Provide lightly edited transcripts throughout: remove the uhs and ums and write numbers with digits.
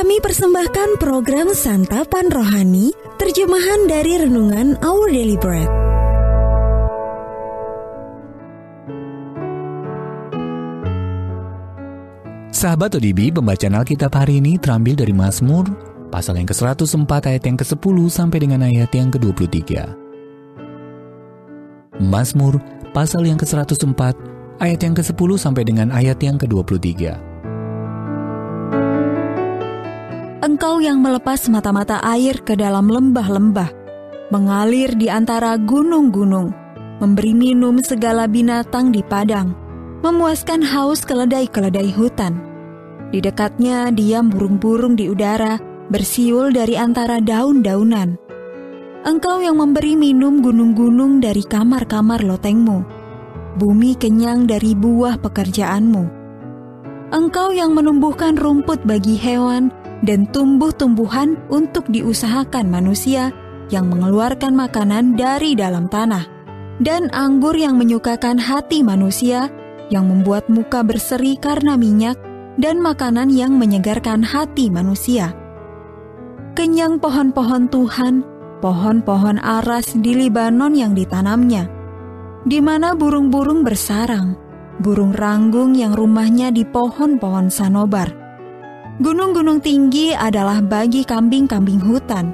Kami persembahkan program Santapan Rohani, terjemahan dari Renungan Our Daily Bread. Sahabat ODB, pembacaan Alkitab hari ini terambil dari Mazmur, pasal yang ke-104 ayat yang ke-10 sampai dengan ayat yang ke-23. Mazmur, pasal yang ke-104, ayat yang ke-10 sampai dengan ayat yang ke-23. Engkau yang melepas mata-mata air ke dalam lembah-lembah, mengalir di antara gunung-gunung, memberi minum segala binatang di padang, memuaskan haus keledai-keledai hutan. Di dekatnya diam burung-burung di udara, bersiul dari antara daun-daunan. Engkau yang memberi minum gunung-gunung dari kamar-kamar lotengmu, bumi kenyang dari buah pekerjaanmu. Engkau yang menumbuhkan rumput bagi hewan, dan tumbuh-tumbuhan untuk diusahakan manusia yang mengeluarkan makanan dari dalam tanah, dan anggur yang menyukakan hati manusia, yang membuat muka berseri karena minyak, dan makanan yang menyegarkan hati manusia. Kenyang pohon-pohon Tuhan, pohon-pohon aras di Libanon yang ditanamnya, di mana burung-burung bersarang, burung ranggung yang rumahnya di pohon-pohon sanobar. Gunung-gunung tinggi adalah bagi kambing-kambing hutan.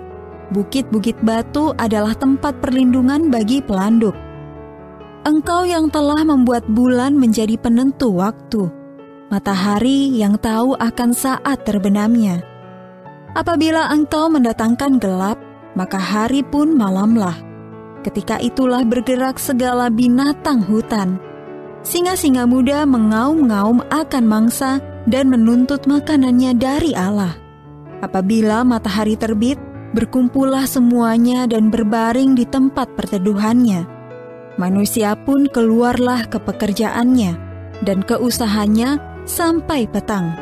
Bukit-bukit batu adalah tempat perlindungan bagi pelanduk. Engkau yang telah membuat bulan menjadi penentu waktu, matahari yang tahu akan saat terbenamnya. Apabila engkau mendatangkan gelap, maka hari pun malamlah. Ketika itulah bergerak segala binatang hutan. Singa-singa muda mengaum-ngaum akan mangsa dan menuntut makanannya dari Allah. Apabila matahari terbit, berkumpullah semuanya dan berbaring di tempat perteduhannya. Manusia pun keluarlah ke pekerjaannya dan ke usahanya sampai petang.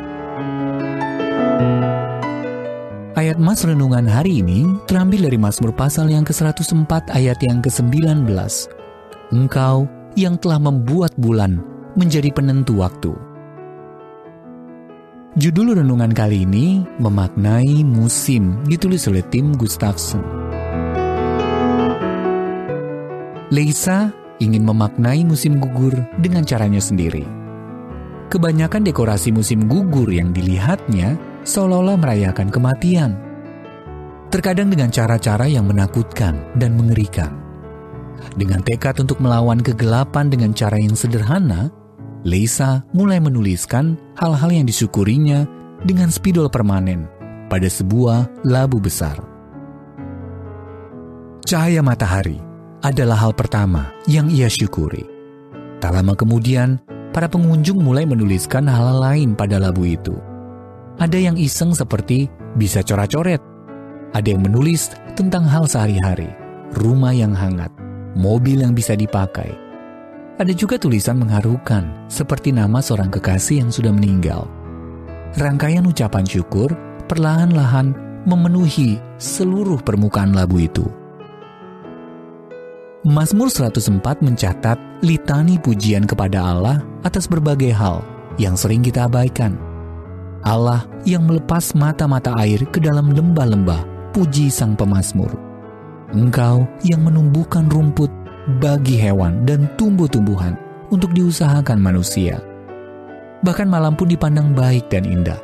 Ayat Mas Renungan hari ini terambil dari Mazmur pasal yang ke-104 ayat yang ke-19. Engkau yang telah membuat bulan menjadi penentu waktu. Judul renungan kali ini memaknai musim, ditulis oleh Tim Gustafson. Leisa ingin memaknai musim gugur dengan caranya sendiri. Kebanyakan dekorasi musim gugur yang dilihatnya seolah-olah merayakan kematian. Terkadang dengan cara-cara yang menakutkan dan mengerikan. Dengan tekad untuk melawan kegelapan dengan cara yang sederhana, Leisa mulai menuliskan hal-hal yang disyukurinya dengan spidol permanen pada sebuah labu besar. Cahaya matahari adalah hal pertama yang ia syukuri. Tak lama kemudian, para pengunjung mulai menuliskan hal lain pada labu itu. Ada yang iseng seperti bisa coret-coret. Ada yang menulis tentang hal sehari-hari, rumah yang hangat, mobil yang bisa dipakai. Ada juga tulisan mengharukan, seperti nama seorang kekasih yang sudah meninggal. Rangkaian ucapan syukur perlahan-lahan memenuhi seluruh permukaan labu itu. Mazmur 104 mencatat litani pujian kepada Allah atas berbagai hal yang sering kita abaikan. Allah yang melepas mata-mata air ke dalam lembah-lembah, puji Sang Pemazmur. Engkau yang menumbuhkan rumput bagi hewan dan tumbuh-tumbuhan untuk diusahakan manusia. Bahkan malam pun dipandang baik dan indah.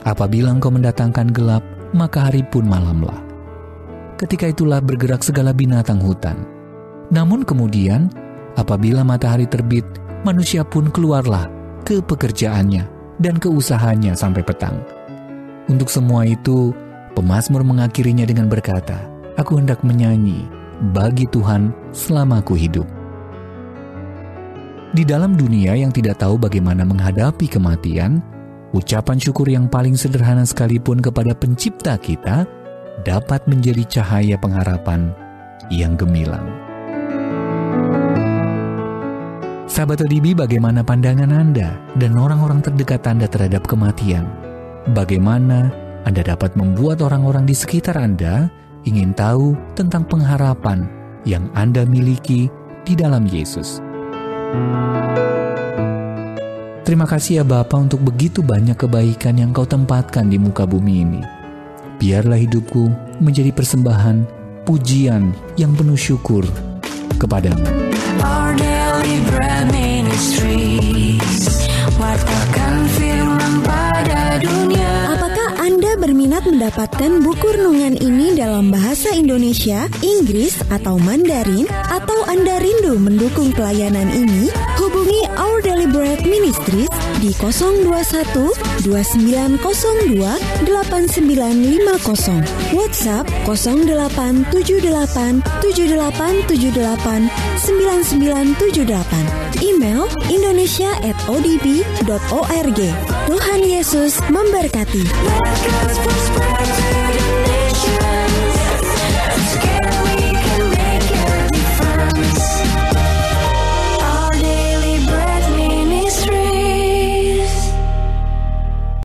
Apabila engkau mendatangkan gelap, maka hari pun malamlah. Ketika itulah bergerak segala binatang hutan. Namun kemudian, apabila matahari terbit, manusia pun keluarlah ke pekerjaannya dan ke usahanya sampai petang. Untuk semua itu, pemazmur mengakhirinya dengan berkata, "Aku hendak menyanyi bagi Tuhan selama aku hidup." Di dalam dunia yang tidak tahu bagaimana menghadapi kematian, ucapan syukur yang paling sederhana sekalipun kepada Pencipta kita dapat menjadi cahaya pengharapan yang gemilang. Sahabat ODB, bagaimana pandangan Anda dan orang-orang terdekat Anda terhadap kematian? Bagaimana Anda dapat membuat orang-orang di sekitar Anda ingin tahu tentang pengharapan yang Anda miliki di dalam Yesus? Terima kasih ya Bapa untuk begitu banyak kebaikan yang Kau tempatkan di muka bumi ini. Biarlah hidupku menjadi persembahan, pujian yang penuh syukur kepadamu. Our Daily Bread Ministries, wartakan firman pada dunia. Apakah Anda berminat mendapatkan buku renungan ini dalam bahasa Indonesia, Inggris, atau Mandarin? Atau Anda rindu mendukung pelayanan ini? Hubungi Our Daily Bread Ministries di 021 2902 8950, WhatsApp 0878 7878 9978, email indonesia@odb.org. Tuhan Yesus memberkati. Let God's prosperity